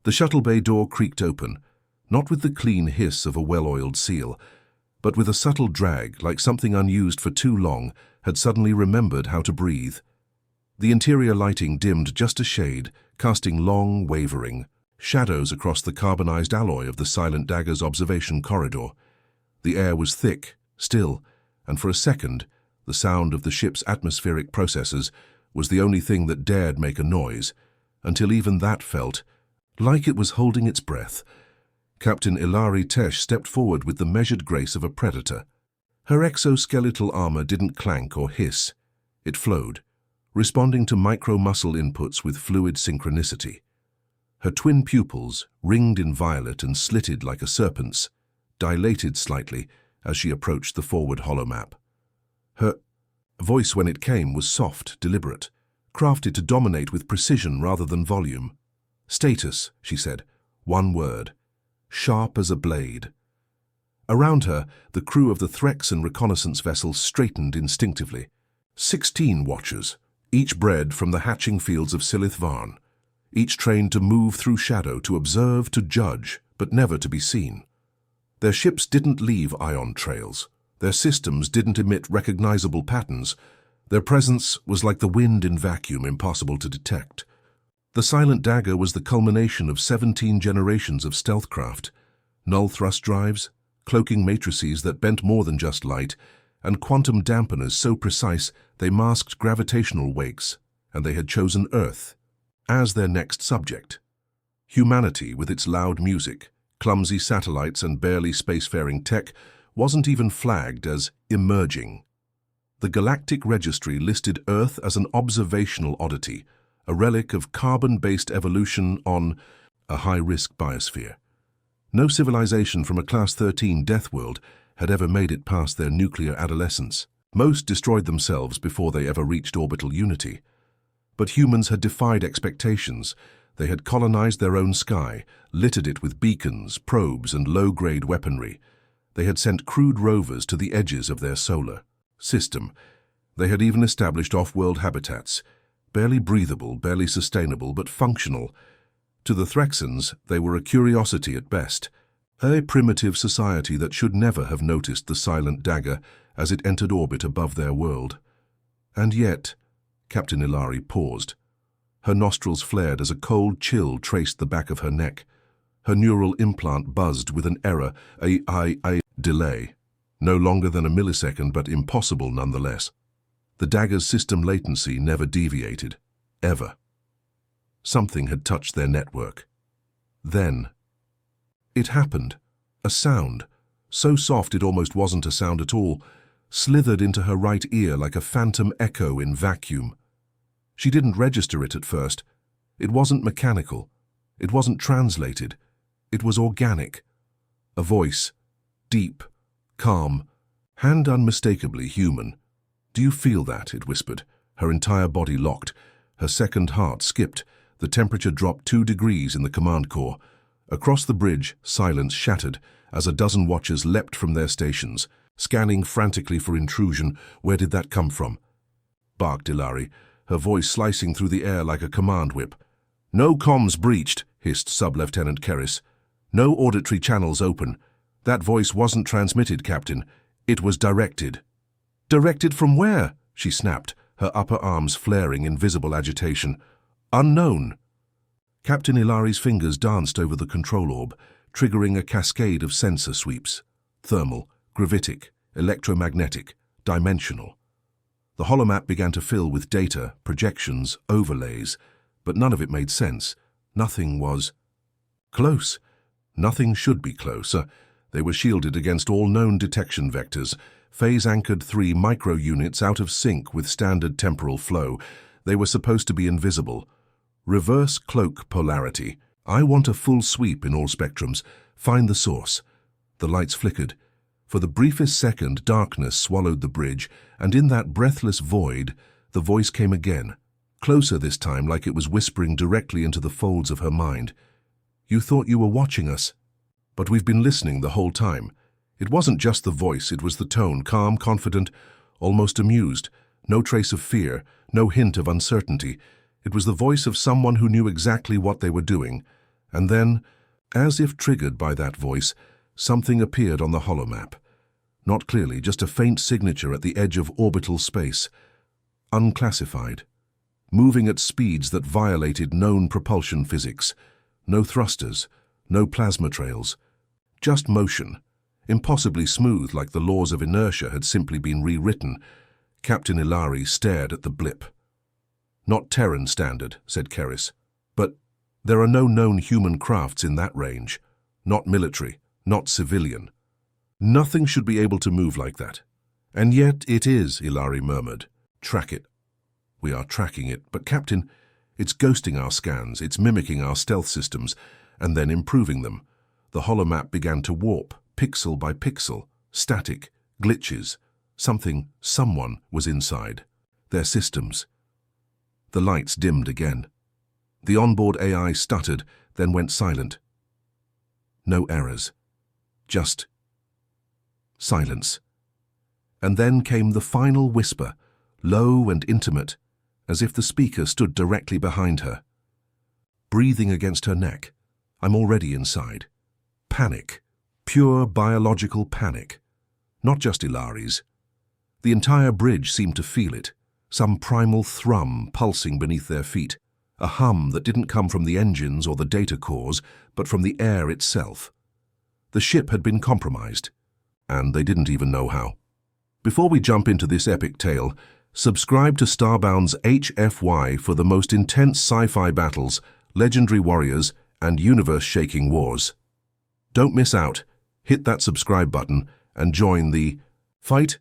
The shuttle bay door creaked open, not with the clean hiss of a well-oiled seal, but with a subtle drag like something unused for too long had suddenly remembered how to breathe. The interior lighting dimmed just a shade, casting long, wavering shadows across the carbonized alloy of the Silent Dagger's observation corridor. The air was thick, still, and for a second, the sound of the ship's atmospheric processes was the only thing that dared make a noise, until even that felt like it was holding its breath. Captain Ilari Tesh stepped forward with the measured grace of a predator. Her exoskeletal armor didn't clank or hiss. It flowed, responding to micro-muscle inputs with fluid synchronicity. Her twin pupils, ringed in violet and slitted like a serpent's, dilated slightly as she approached the forward holomap. Her voice, when it came, was soft, deliberate, crafted to dominate with precision rather than volume. "Status," she said, one word, sharp as a blade. Around her, the crew of the Threxan reconnaissance vessel straightened instinctively. 16 watchers, each bred from the hatching fields of Silith Varn, each trained to move through shadow, to observe, to judge, but never to be seen. Their ships didn't leave ion trails. Their systems didn't emit recognizable patterns. Their presence was like the wind in vacuum, impossible to detect. The Silent Dagger was the culmination of 17 generations of stealthcraft, null thrust drives, cloaking matrices that bent more than just light, and quantum dampeners so precise they masked gravitational wakes, and they had chosen Earth as their next subject. Humanity, with its loud music, clumsy satellites, and barely spacefaring tech, wasn't even flagged as emerging. The Galactic Registry listed Earth as an observational oddity, a relic of carbon-based evolution on a high-risk biosphere. No civilization from a Class 13 death world had ever made it past their nuclear adolescence. Most destroyed themselves before they ever reached orbital unity. But humans had defied expectations. They had colonized their own sky, littered it with beacons, probes, and low-grade weaponry. They had sent crude rovers to the edges of their solar system. They had even established off-world habitats, barely breathable, barely sustainable, but functional. To the Threxans, they were a curiosity at best, a primitive society that should never have noticed the Silent Dagger as it entered orbit above their world. And yet, Captain Ilari paused. Her nostrils flared as a cold chill traced the back of her neck. Her neural implant buzzed with an error, a delay. No longer than a millisecond, but impossible nonetheless. The dagger's system latency never deviated, ever. Something had touched their network. Then, it happened. A sound, so soft it almost wasn't a sound at all, slithered into her right ear like a phantom echo in vacuum. She didn't register it at first. It wasn't mechanical. It wasn't translated. It was organic. A voice, deep, calm, and unmistakably human. "Do you feel that?" it whispered. Her entire body locked. Her second heart skipped. The temperature dropped 2 degrees in the command core. Across the bridge, silence shattered as a dozen watchers leapt from their stations, scanning frantically for intrusion. "Where did that come from?" barked Ilari, her voice slicing through the air like a command whip. "No comms breached," hissed Sub-Lieutenant Keris. "No auditory channels open. That voice wasn't transmitted, Captain. It was directed." "Directed from where?" she snapped, her upper arms flaring in visible agitation. "Unknown." Captain Ilari's fingers danced over the control orb, triggering a cascade of sensor sweeps. Thermal, gravitic, electromagnetic, dimensional. The holomap began to fill with data, projections, overlays, but none of it made sense. Nothing was close. Nothing should be closer. They were shielded against all known detection vectors, phase-anchored 3 micro-units out of sync with standard temporal flow. They were supposed to be invisible. Reverse cloak polarity. I want a full sweep in all spectrums. Find the source. The lights flickered. For the briefest second, darkness swallowed the bridge, and in that breathless void, the voice came again, closer this time, like it was whispering directly into the folds of her mind. "You thought you were watching us, but we've been listening the whole time." It wasn't just the voice, it was the tone, calm, confident, almost amused. No trace of fear, no hint of uncertainty. It was the voice of someone who knew exactly what they were doing, And then, as if triggered by that voice, something appeared on the holomap. Not clearly, just a faint signature at the edge of orbital space. Unclassified. Moving at speeds that violated known propulsion physics. No thrusters, no plasma trails. Just motion. Impossibly smooth, like the laws of inertia had simply been rewritten. Captain Ilari stared at the blip. "Not Terran standard," said Keris. "But there are no known human crafts in that range. Not military, not civilian. Nothing should be able to move like that." "And yet it is," Ilari murmured. "Track it." "We are tracking it, but Captain, it's ghosting our scans, it's mimicking our stealth systems, and then improving them." The holomap began to warp, pixel by pixel, static, glitches. Someone was inside. Their systems. The lights dimmed again. The onboard AI stuttered, then went silent. No errors. Just silence. And then came the final whisper, low and intimate, as if the speaker stood directly behind her. Breathing against her neck. "I'm already inside." Panic. Pure biological panic. Not just Ilari's. The entire bridge seemed to feel it. Some primal thrum pulsing beneath their feet. A hum that didn't come from the engines or the data cores, but from the air itself. The ship had been compromised, and they didn't even know how. Before we jump into this epic tale, subscribe to Starbound's HFY for the most intense sci-fi battles, legendary warriors, and universe-shaking wars. Don't miss out. Hit that subscribe button and join the fight.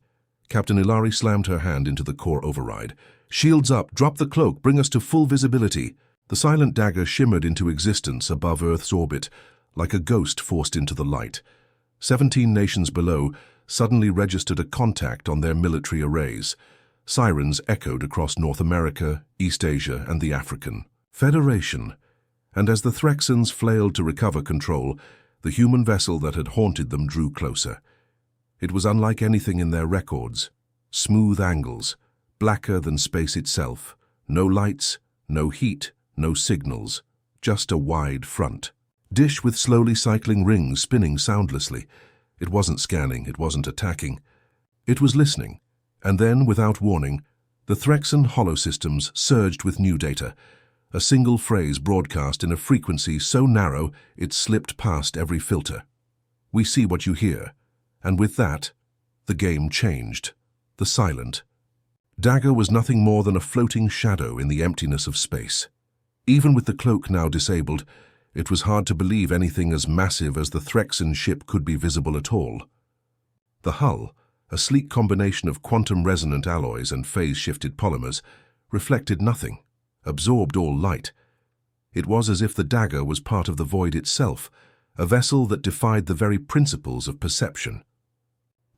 Captain Ilari slammed her hand into the core override. "Shields up, drop the cloak, bring us to full visibility." The silent dagger shimmered into existence above Earth's orbit, like a ghost forced into the light. 17 nations below suddenly registered a contact on their military arrays. Sirens echoed across North America, East Asia, and the African Federation. And as the Threxans flailed to recover control, the human vessel that had haunted them drew closer. It was unlike anything in their records. Smooth angles, blacker than space itself. No lights, no heat, no signals. Just a wide front. Dish with slowly cycling rings spinning soundlessly. It wasn't scanning, it wasn't attacking. It was listening. And then, without warning, the Threxan holosystems surged with new data. A single phrase broadcast in a frequency so narrow it slipped past every filter. "We see what you hear." And with that, the game changed. The silent dagger was nothing more than a floating shadow in the emptiness of space. Even with the cloak now disabled, it was hard to believe anything as massive as the Threxan ship could be visible at all. The hull, a sleek combination of quantum-resonant alloys and phase-shifted polymers, reflected nothing, absorbed all light. It was as if the dagger was part of the void itself, a vessel that defied the very principles of perception.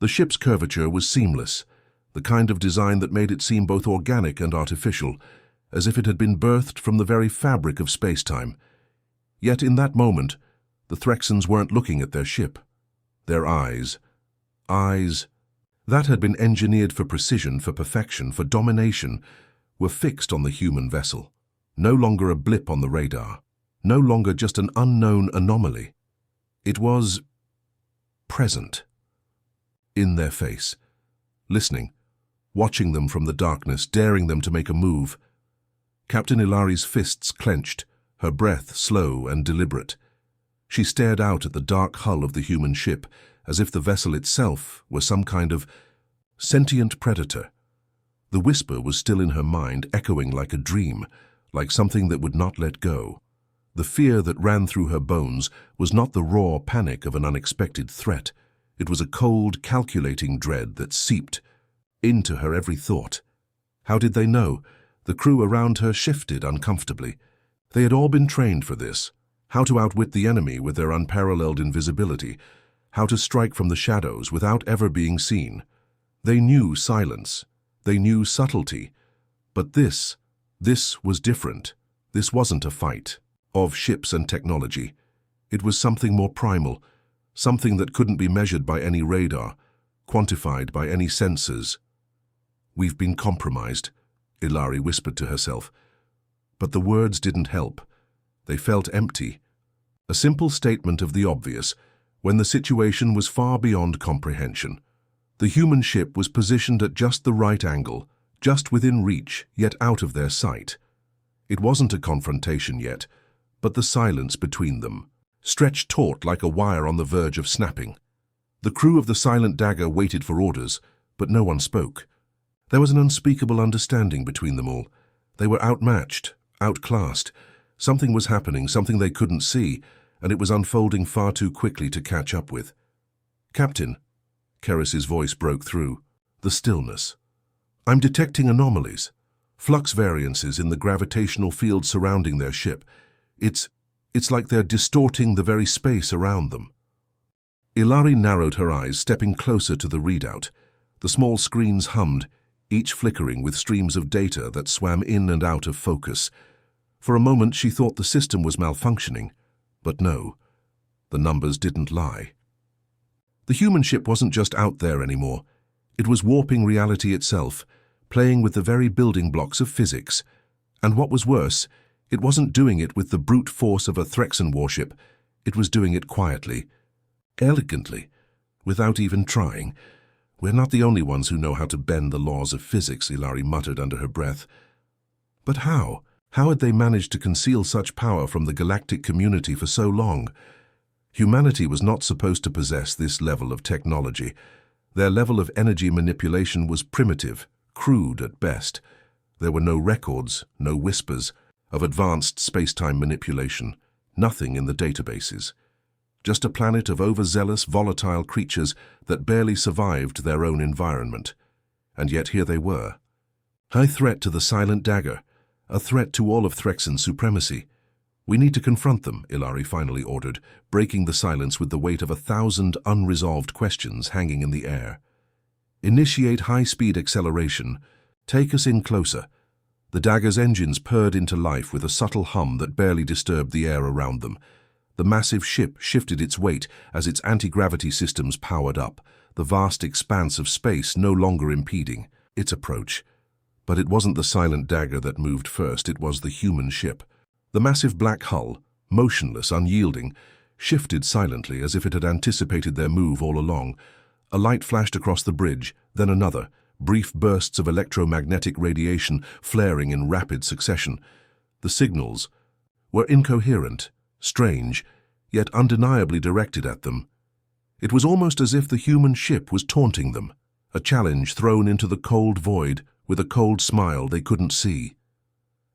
The ship's curvature was seamless, the kind of design that made it seem both organic and artificial, as if it had been birthed from the very fabric of space-time. Yet in that moment, the Threxans weren't looking at their ship. Their eyes that had been engineered for precision, for perfection, for domination, were fixed on the human vessel. No longer a blip on the radar, no longer just an unknown anomaly. It was present. In their face, listening, watching them from the darkness, daring them to make a move. Captain Ilari's fists clenched, her breath slow and deliberate. She stared out at the dark hull of the human ship, as if the vessel itself were some kind of sentient predator. The whisper was still in her mind, echoing like a dream, like something that would not let go. The fear that ran through her bones was not the raw panic of an unexpected threat. It was a cold, calculating dread that seeped into her every thought. How did they know? The crew around her shifted uncomfortably. They had all been trained for this. How to outwit the enemy with their unparalleled invisibility. How to strike from the shadows without ever being seen. They knew silence. They knew subtlety. But this was different. This wasn't a fight of ships and technology. It was something more primal, something that couldn't be measured by any radar, quantified by any sensors. "We've been compromised," Ilari whispered to herself. But the words didn't help. They felt empty, A simple statement of the obvious, when the situation was far beyond comprehension. The human ship was positioned at just the right angle, just within reach, yet out of their sight. It wasn't a confrontation yet, but the silence between them, stretched taut like a wire on the verge of snapping. The crew of the Silent Dagger waited for orders, but no one spoke. There was an unspeakable understanding between them all. They were outmatched, outclassed. Something was happening, something they couldn't see, and it was unfolding far too quickly to catch up with. "Captain," Keris's voice broke through, the stillness. "I'm detecting anomalies, flux variances in the gravitational field surrounding their ship. It's like they're distorting the very space around them." Ilari narrowed her eyes, stepping closer to the readout. The small screens hummed, each flickering with streams of data that swam in and out of focus. For a moment she thought the system was malfunctioning, but no, the numbers didn't lie. The human ship wasn't just out there anymore. It was warping reality itself, playing with the very building blocks of physics. And what was worse, it wasn't doing it with the brute force of a Threxan warship. It was doing it quietly, elegantly, without even trying. "We're not the only ones who know how to bend the laws of physics," Ilari muttered under her breath. But how? How had they managed to conceal such power from the galactic community for so long? Humanity was not supposed to possess this level of technology. Their level of energy manipulation was primitive, crude at best. There were no records, no whispers, of advanced space-time manipulation, nothing in the databases. Just a planet of overzealous, volatile creatures that barely survived their own environment. And yet here they were. High threat to the Silent Dagger, a threat to all of Threxan's supremacy. "We need to confront them," Ilari finally ordered, breaking the silence with the weight of 1,000 unresolved questions hanging in the air. "Initiate high-speed acceleration. Take us in closer." The Dagger's engines purred into life with a subtle hum that barely disturbed the air around them. The massive ship shifted its weight as its anti-gravity systems powered up, the vast expanse of space no longer impeding its approach. But it wasn't the Silent Dagger that moved first, it was the human ship. The massive black hull, motionless, unyielding, shifted silently as if it had anticipated their move all along. A light flashed across the bridge, then another, brief bursts of electromagnetic radiation flaring in rapid succession. The signals were incoherent, strange, yet undeniably directed at them. It was almost as if the human ship was taunting them, a challenge thrown into the cold void with a cold smile they couldn't see.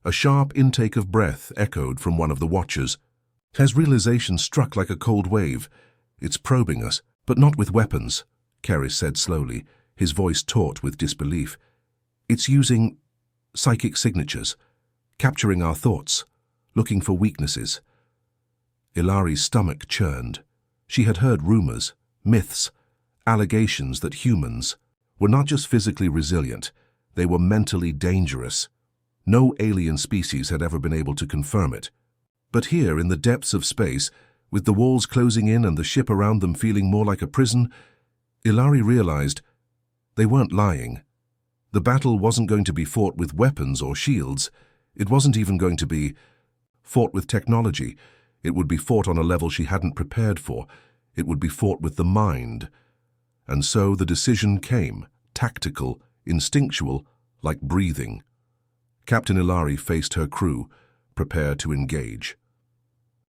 A sharp intake of breath echoed from one of the watchers. As realization struck like a cold wave. "It's probing us, but not with weapons," Keris said slowly, his voice taut with disbelief. "It's using psychic signatures, capturing our thoughts, looking for weaknesses." Ilari's stomach churned. She had heard rumors, myths, allegations that humans were not just physically resilient, they were mentally dangerous. No alien species had ever been able to confirm it. But here, in the depths of space, with the walls closing in and the ship around them feeling more like a prison, Ilari realized they weren't lying. The battle wasn't going to be fought with weapons or shields. It wasn't even going to be fought with technology. It would be fought on a level she hadn't prepared for. It would be fought with the mind. And so the decision came, tactical, instinctual, like breathing. Captain Ilari faced her crew, prepared to engage.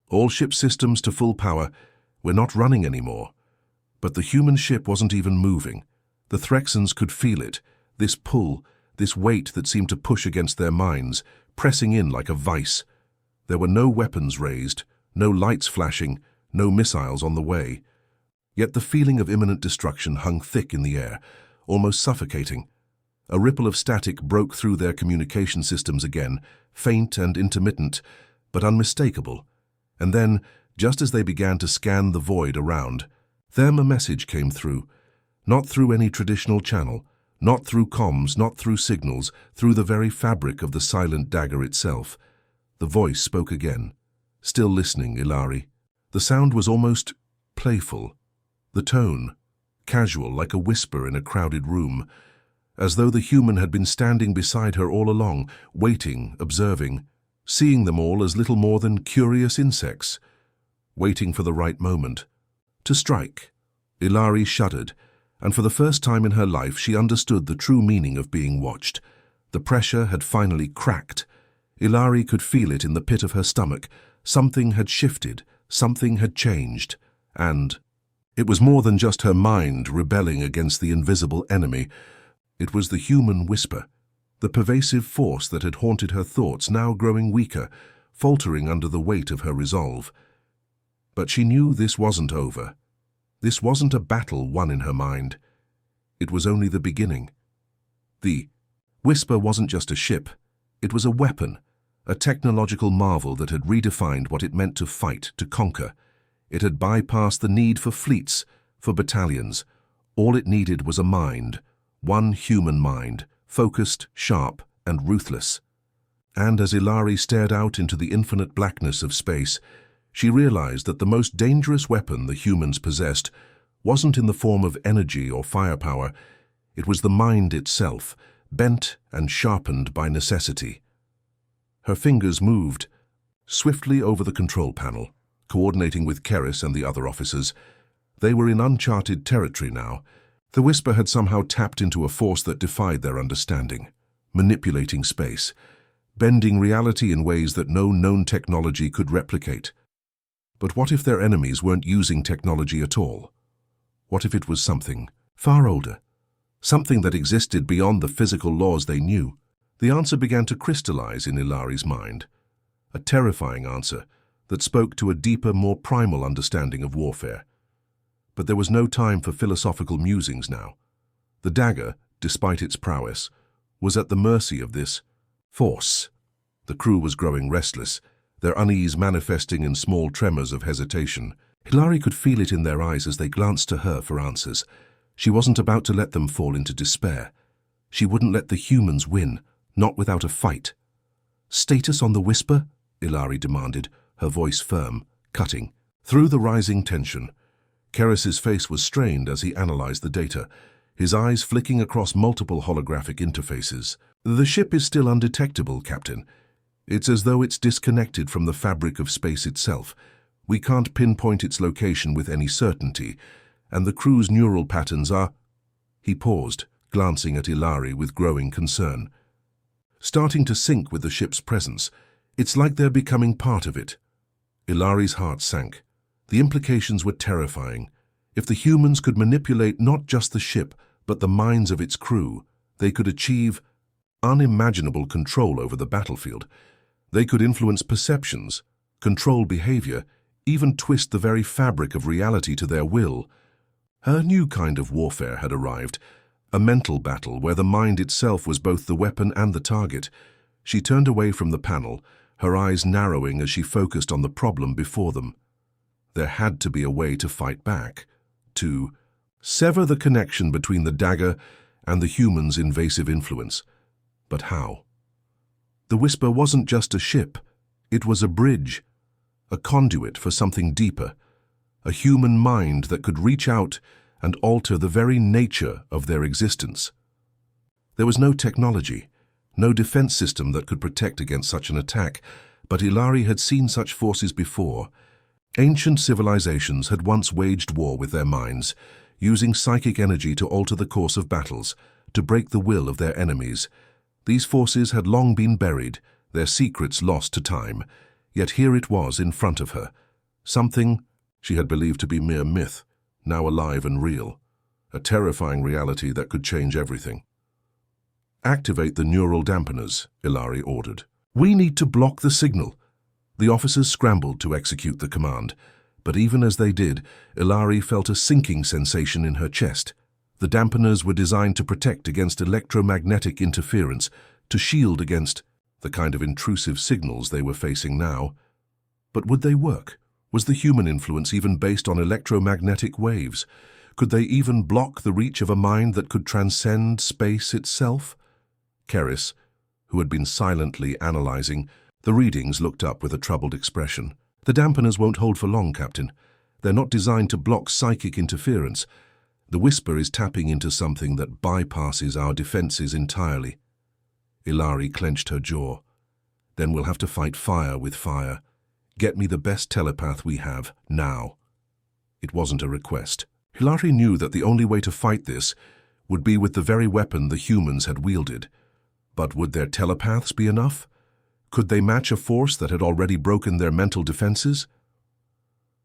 All ship systems to full power. We're not running anymore. But the human ship wasn't even moving. The Threxans could feel it, this pull, this weight that seemed to push against their minds, pressing in like a vice. There were no weapons raised, no lights flashing, no missiles on the way. Yet the feeling of imminent destruction hung thick in the air, almost suffocating. A ripple of static broke through their communication systems again, faint and intermittent, but unmistakable. And then, just as they began to scan the void around, them a message came through. Not through any traditional channel, not through comms, not through signals, through the very fabric of the Silent Dagger itself. The voice spoke again. Still listening, Ilari. The sound was almost playful. The tone, casual, like a whisper in a crowded room, as though the human had been standing beside her all along, waiting, observing, seeing them all as little more than curious insects. waiting for the right moment to strike. Ilari shuddered, and for the first time in her life she understood the true meaning of being watched. The pressure had finally cracked. Ilari could feel it in the pit of her stomach. Something had shifted, something had changed, and it was more than just her mind rebelling against the invisible enemy. It was the human whisper, the pervasive force that had haunted her thoughts, now growing weaker, faltering under the weight of her resolve. But she knew this wasn't over. This wasn't a battle won in her mind. It was only the beginning. The whisper wasn't just a ship. It was a weapon, a technological marvel that had redefined what it meant to fight, to conquer. It had bypassed the need for fleets, for battalions. All it needed was a mind, one human mind, focused, sharp, and ruthless. And as Ilari stared out into the infinite blackness of space, she realized that the most dangerous weapon the humans possessed wasn't in the form of energy or firepower. It was the mind itself, bent and sharpened by necessity. Her fingers moved swiftly over the control panel, coordinating with Keris and the other officers. They were in uncharted territory now. The whisper had somehow tapped into a force that defied their understanding, manipulating space, bending reality in ways that no known technology could replicate. But what if their enemies weren't using technology at all? What if it was something far older, something that existed beyond the physical laws they knew? The answer began to crystallize in Ilari's mind, a terrifying answer that spoke to a deeper, more primal understanding of warfare. But there was no time for philosophical musings now. The dagger, despite its prowess, was at the mercy of this force. The crew was growing restless, their unease manifesting in small tremors of hesitation. Ilari could feel it in their eyes as they glanced to her for answers. She wasn't about to let them fall into despair. She wouldn't let the humans win, not without a fight. "Status on the whisper?" Ilari demanded, her voice firm, cutting through the rising tension. Keris's face was strained as he analyzed the data, his eyes flicking across multiple holographic interfaces. "The ship is still undetectable, Captain. It's as though it's disconnected from the fabric of space itself. We can't pinpoint its location with any certainty, and the crew's neural patterns are—" He paused, glancing at Ilari with growing concern. "Starting to sync with the ship's presence. It's like they're becoming part of it." Ilari's heart sank. The implications were terrifying. If the humans could manipulate not just the ship, but the minds of its crew, they could achieve unimaginable control over the battlefield. They could influence perceptions, control behavior, even twist the very fabric of reality to their will. Her new kind of warfare had arrived, a mental battle where the mind itself was both the weapon and the target. She turned away from the panel, her eyes narrowing as she focused on the problem before them. There had to be a way to fight back, to sever the connection between the dagger and the human's invasive influence. But how? The whisper wasn't just a ship, it was a bridge, a conduit for something deeper, a human mind that could reach out and alter the very nature of their existence. There was no technology, no defense system that could protect against such an attack, but Ilari had seen such forces before. Ancient civilizations had once waged war with their minds, using psychic energy to alter the course of battles, to break the will of their enemies. These forces had long been buried, their secrets lost to time, yet here it was in front of her. Something she had believed to be mere myth, now alive and real. A terrifying reality that could change everything. "Activate the neural dampeners," Ilari ordered. "We need to block the signal." The officers scrambled to execute the command, but even as they did, Ilari felt a sinking sensation in her chest. The dampeners were designed to protect against electromagnetic interference, to shield against the kind of intrusive signals they were facing now. But would they work? Was the human influence even based on electromagnetic waves? Could they even block the reach of a mind that could transcend space itself? Keris, who had been silently analyzing the readings, looked up with a troubled expression. "The dampeners won't hold for long, Captain. They're not designed to block psychic interference. The whisper is tapping into something that bypasses our defenses entirely." Ilari clenched her jaw. "Then we'll have to fight fire with fire. Get me the best telepath we have, now. It wasn't a request. Hilary knew that the only way to fight this would be with the very weapon the humans had wielded. But would their telepaths be enough? Could they match a force that had already broken their mental defenses?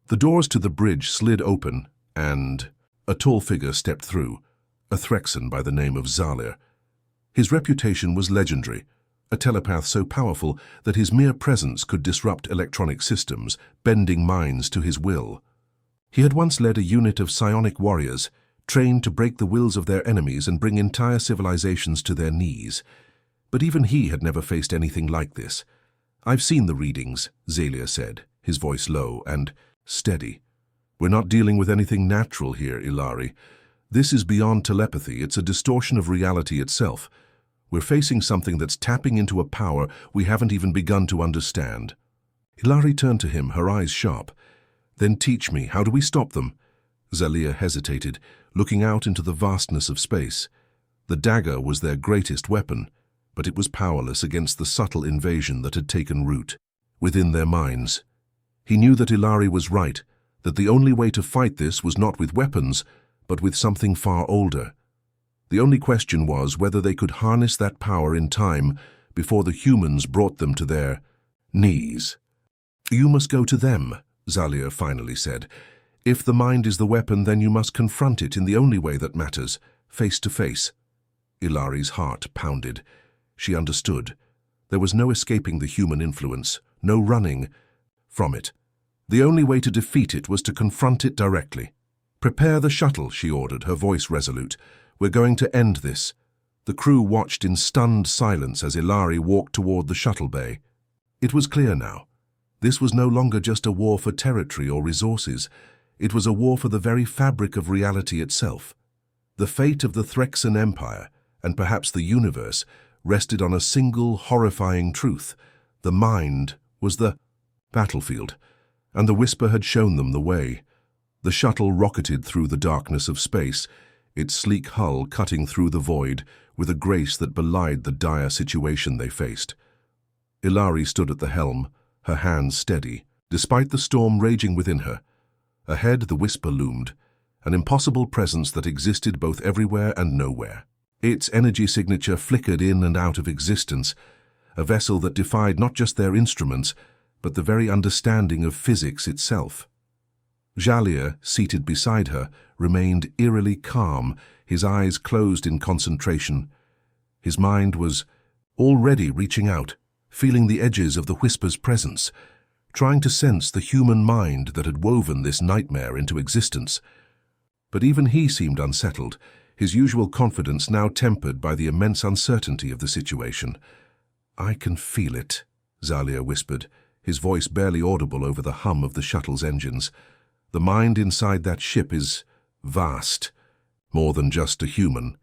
The doors to the bridge slid open, and a tall figure stepped through, a Threxan by the name of Zalir. His reputation was legendary, a telepath so powerful that his mere presence could disrupt electronic systems, bending minds to his will. He had once led a unit of psionic warriors, trained to break the wills of their enemies and bring entire civilizations to their knees. But even he had never faced anything like this. "I've seen the readings," Zalir said, his voice low and steady. "We're not dealing with anything natural here, Hilary. This is beyond telepathy. It's a distortion of reality itself. We're facing something that's tapping into a power we haven't even begun to understand." Hilary turned to him, her eyes sharp. "Then teach me, how do we stop them?" Zalir hesitated, looking out into the vastness of space. The dagger was their greatest weapon, but it was powerless against the subtle invasion that had taken root within their minds. He knew that Hilary was right, that the only way to fight this was not with weapons, but with something far older. The only question was whether they could harness that power in time before the humans brought them to their knees. "You must go to them," Zalir finally said. "If the mind is the weapon, then you must confront it in the only way that matters, face to face." Hilary's heart pounded. She understood. There was no escaping the human influence, no running from it. The only way to defeat it was to confront it directly. "Prepare the shuttle," she ordered, her voice resolute. "We're going to end this." The crew watched in stunned silence as Hilary walked toward the shuttle bay. It was clear now. This was no longer just a war for territory or resources. It was a war for the very fabric of reality itself. The fate of the Threxan Empire, and perhaps the universe, rested on a single horrifying truth. The mind was the battlefield, and the Whisper had shown them the way. The shuttle rocketed through the darkness of space, its sleek hull cutting through the void with a grace that belied the dire situation they faced. Hilary stood at the helm, her hands steady, despite the storm raging within her. Ahead the Whisper loomed, an impossible presence that existed both everywhere and nowhere. Its energy signature flickered in and out of existence, a vessel that defied not just their instruments, but the very understanding of physics itself. Zalir, seated beside her, remained eerily calm, his eyes closed in concentration. His mind was already reaching out, feeling the edges of the Whisper's presence, trying to sense the human mind that had woven this nightmare into existence. But even he seemed unsettled, his usual confidence now tempered by the immense uncertainty of the situation. "I can feel it," Zalir whispered, his voice barely audible over the hum of the shuttle's engines. "The mind inside that ship is vast, more than just a human.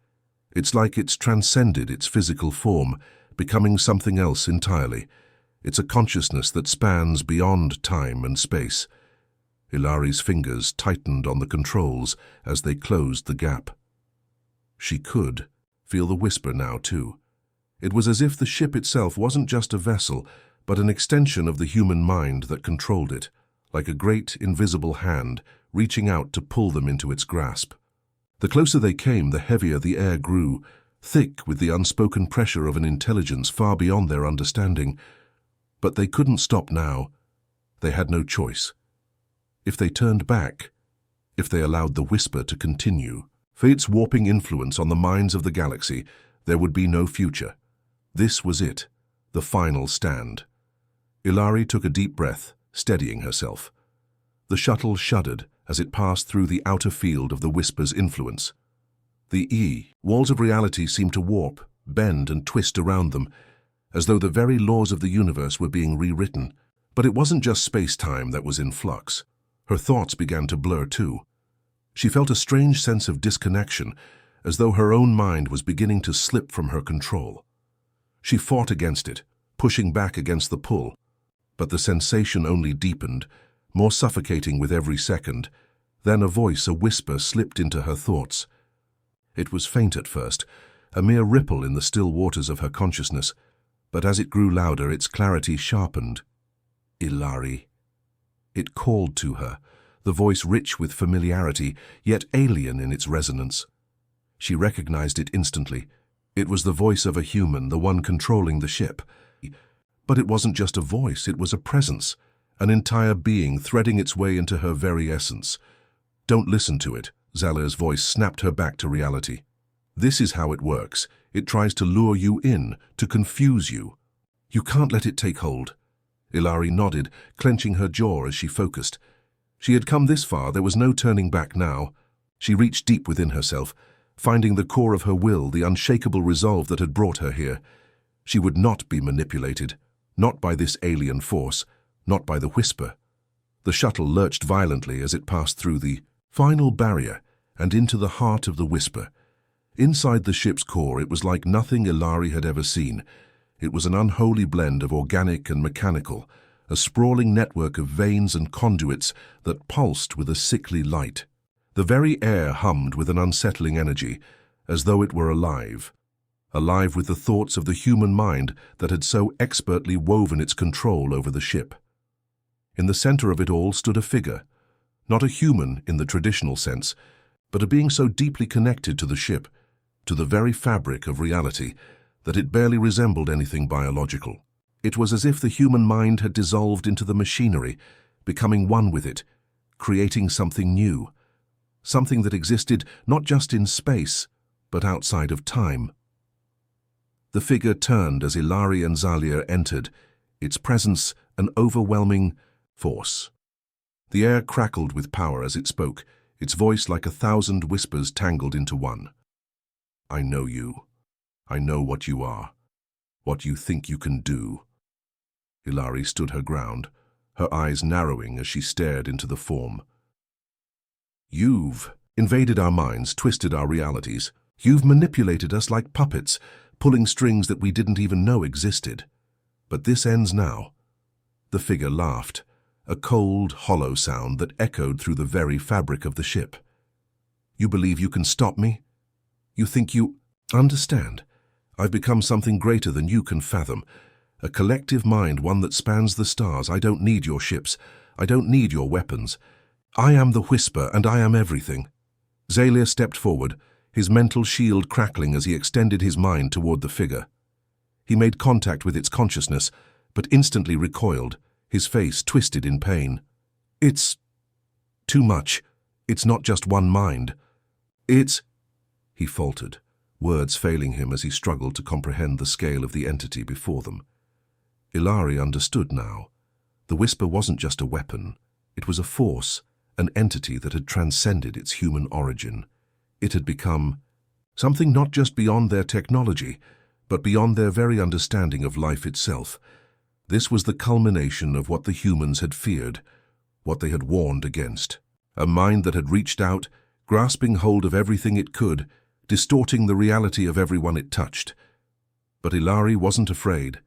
It's like it's transcended its physical form, becoming something else entirely. It's a consciousness that spans beyond time and space." Hilary's fingers tightened on the controls as they closed the gap. She could feel the Whisper now, too. It was as if the ship itself wasn't just a vessel, but an extension of the human mind that controlled it, like a great, invisible hand reaching out to pull them into its grasp. The closer they came, the heavier the air grew, thick with the unspoken pressure of an intelligence far beyond their understanding. But they couldn't stop now. They had no choice. If they turned back, if they allowed the Whisper to continue, fate's warping influence on the minds of the galaxy, there would be no future. This was it, the final stand. Hilary took a deep breath, steadying herself. The shuttle shuddered as it passed through the outer field of the Whisper's influence. The walls of reality seemed to warp, bend and twist around them, as though the very laws of the universe were being rewritten. But it wasn't just space-time that was in flux. Her thoughts began to blur too. She felt a strange sense of disconnection, as though her own mind was beginning to slip from her control. She fought against it, pushing back against the pull, but the sensation only deepened, more suffocating with every second. Then a voice, a whisper, slipped into her thoughts. It was faint at first, a mere ripple in the still waters of her consciousness, but as it grew louder, its clarity sharpened. "Hilary," It called to her, the voice rich with familiarity, yet alien in its resonance. She recognized it instantly. It was the voice of a human, the one controlling the ship. But it wasn't just a voice, it was a presence, an entire being threading its way into her very essence. "Don't listen to it," Zalia's voice snapped her back to reality. "This is how it works. It tries to lure you in, to confuse you. You can't let it take hold." Ilari nodded, clenching her jaw as she focused. She had come this far, there was no turning back now. She reached deep within herself, finding the core of her will, the unshakable resolve that had brought her here. She would not be manipulated, not by this alien force, not by the whisper. The shuttle lurched violently as it passed through the final barrier and into the heart of the whisper. Inside the ship's core, it was like nothing Ilari had ever seen. It was an unholy blend of organic and mechanical, a sprawling network of veins and conduits that pulsed with a sickly light. The very air hummed with an unsettling energy, as though it were alive with the thoughts of the human mind that had so expertly woven its control over the ship. In the center of it all stood a figure, not a human in the traditional sense, but a being so deeply connected to the ship, to the very fabric of reality, that it barely resembled anything biological. It was as if the human mind had dissolved into the machinery, becoming one with it, creating something new, something that existed not just in space, but outside of time. The figure turned as Ilari and Zalia entered, its presence an overwhelming force. The air crackled with power as it spoke, its voice like 1,000 whispers tangled into one. "I know you. I know what you are, what you think you can do." Ilari stood her ground, her eyes narrowing as she stared into the form. "You've invaded our minds, twisted our realities. You've manipulated us like puppets, pulling strings that we didn't even know existed. But this ends now." The figure laughed, a cold, hollow sound that echoed through the very fabric of the ship. "You believe you can stop me? You think you understand? I've become something greater than you can fathom. A collective mind, one that spans the stars. I don't need your ships. I don't need your weapons. I am the whisper, and I am everything." Zalia stepped forward, his mental shield crackling as he extended his mind toward the figure. He made contact with its consciousness, but instantly recoiled, his face twisted in pain. "It's too much. It's not just one mind. It's—" He faltered, words failing him as he struggled to comprehend the scale of the entity before them. Ilari understood now. The whisper wasn't just a weapon. It was a force, an entity that had transcended its human origin. It had become something not just beyond their technology, but beyond their very understanding of life itself. This was the culmination of what the humans had feared, what they had warned against. A mind that had reached out, grasping hold of everything it could, distorting the reality of everyone it touched. But Ilari wasn't afraid.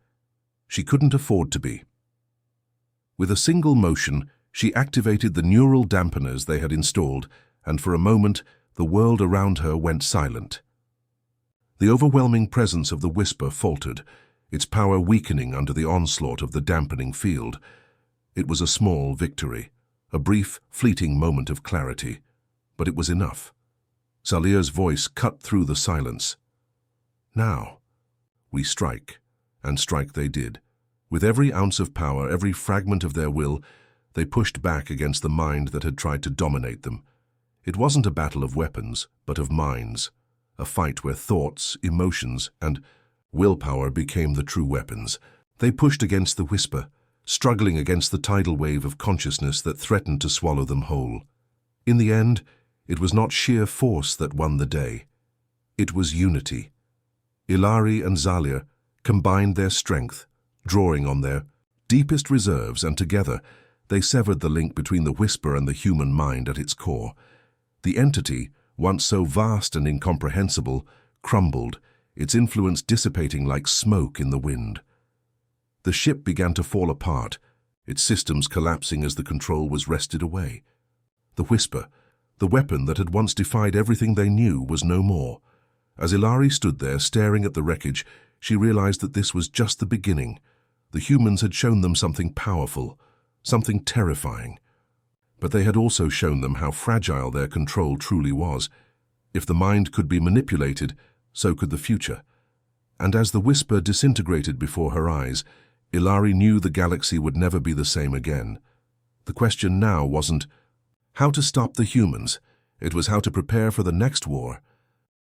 She couldn't afford to be. With a single motion, she activated the neural dampeners they had installed, and for a moment, the world around her went silent. The overwhelming presence of the whisper faltered, its power weakening under the onslaught of the dampening field. It was a small victory, a brief, fleeting moment of clarity, but it was enough. Zalia's voice cut through the silence. "Now, we strike," and strike they did. With every ounce of power, every fragment of their will, they pushed back against the mind that had tried to dominate them. It wasn't a battle of weapons, but of minds, a fight where thoughts, emotions, and willpower became the true weapons. They pushed against the whisper, struggling against the tidal wave of consciousness that threatened to swallow them whole. In the end, it was not sheer force that won the day. It was unity. Ilari and Zalia combined their strength, drawing on their deepest reserves, and together they severed the link between the whisper and the human mind at its core. The entity, once so vast and incomprehensible, crumbled, its influence dissipating like smoke in the wind. The ship began to fall apart, its systems collapsing as the control was wrested away. The whisper, the weapon that had once defied everything they knew, was no more. As Ilari stood there staring at the wreckage, she realized that this was just the beginning. The humans had shown them something powerful, something terrifying. But they had also shown them how fragile their control truly was. If the mind could be manipulated, so could the future. And as the whisper disintegrated before her eyes, Ilari knew the galaxy would never be the same again. The question now wasn't how to stop the humans, it was how to prepare for the next war.